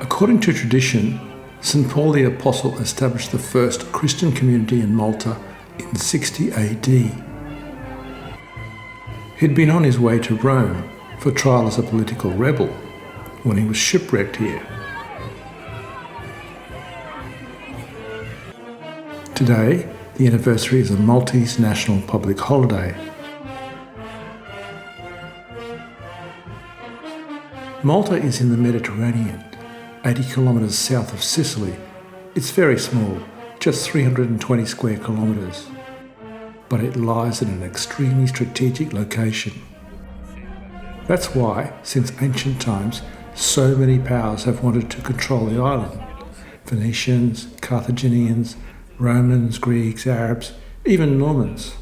According to tradition, St Paul the Apostle established the first Christian community in Malta in 60 AD. He'd been on his way to Rome for trial as a political rebel when he was shipwrecked here. Today, the anniversary is a Maltese national public holiday. Malta is in the Mediterranean, 80 kilometres south of Sicily. It's very small, just 320 square kilometres, but it lies in an extremely strategic location. That's why, since ancient times, so many powers have wanted to control the island. Phoenicians, Carthaginians, Romans, Greeks, Arabs, even Normans.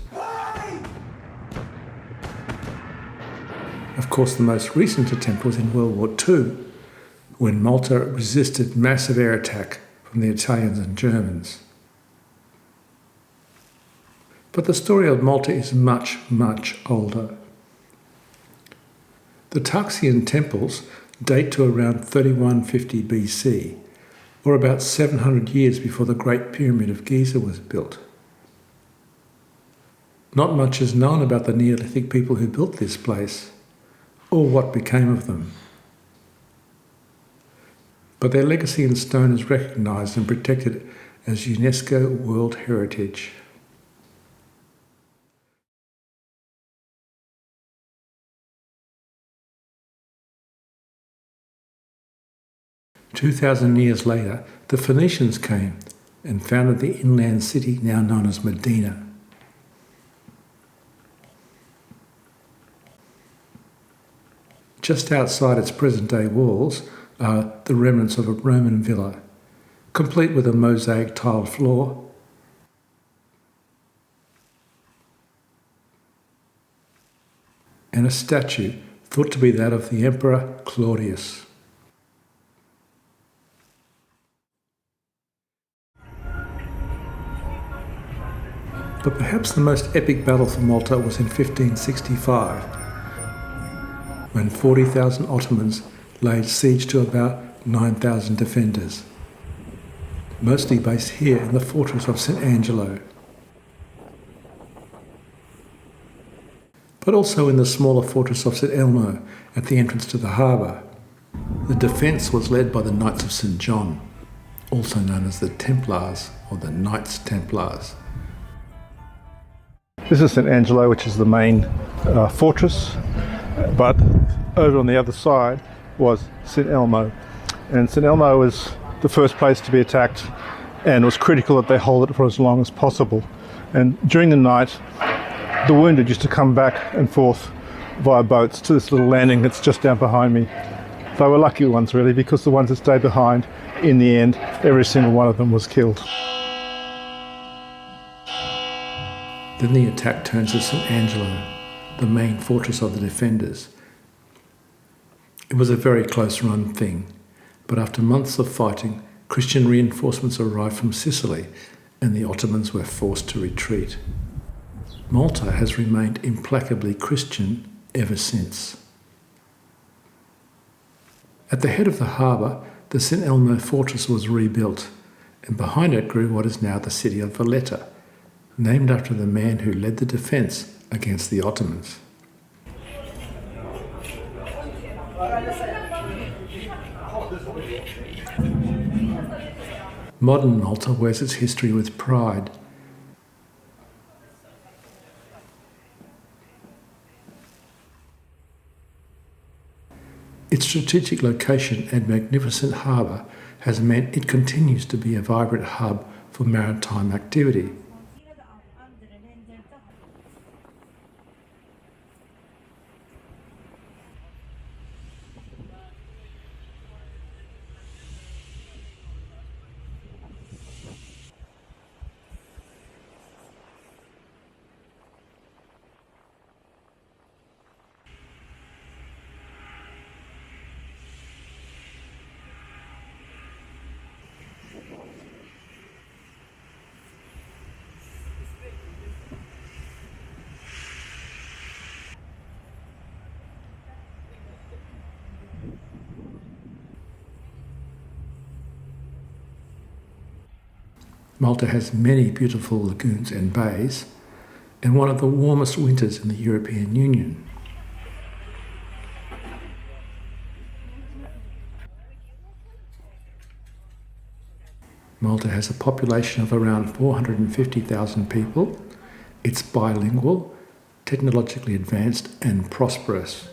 Of course, the most recent attempt was in World War II, when Malta resisted massive air attack from the Italians and Germans. But the story of Malta is much, much older. The Tarxian temples date to around 3150 BC, or about 700 years before the Great Pyramid of Giza was built. Not much is known about the Neolithic people who built this place, or what became of them. But their legacy in stone is recognised and protected as UNESCO World Heritage. "2,000 years later, the Phoenicians came and founded the inland city now known as Medina. Just outside its present-day walls are the remnants of a Roman villa, complete with a mosaic tiled floor, and a statue thought to be that of the Emperor Claudius. But perhaps the most epic battle for Malta was in 1565, when 40,000 Ottomans laid siege to about 9,000 defenders, mostly based here in the fortress of St Angelo, but also in the smaller fortress of St Elmo at the entrance to the harbour. The defence was led by the Knights of St John, also known as the Templars or the Knights Templars. This is St Angelo, which is the main fortress, but over on the other side was St Elmo, and St Elmo was the first place to be attacked and was critical that they hold it for as long as possible. And during the night, the wounded used to come back and forth via boats to this little landing that's just down behind me. They were lucky ones really, because the ones that stayed behind, in the end, every single one of them was killed. Then the attack turns to St Angelo, the main fortress of the defenders. It was a very close-run thing, but after months of fighting, Christian reinforcements arrived from Sicily and the Ottomans were forced to retreat. Malta has remained implacably Christian ever since. At the head of the harbour, the St Elmo fortress was rebuilt, and behind it grew what is now the city of Valletta, named after the man who led the defence against the Ottomans. Modern Malta wears its history with pride. Its strategic location and magnificent harbour has meant it continues to be a vibrant hub for maritime activity. Malta has many beautiful lagoons and bays, and one of the warmest winters in the European Union. Malta has a population of around 450,000 people. It's bilingual, technologically advanced and prosperous.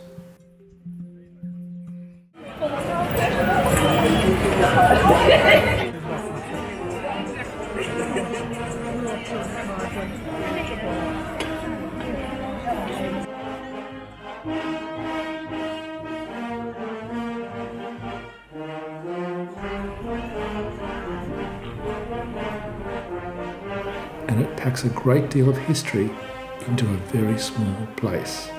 And it packs a great deal of history into a very small place.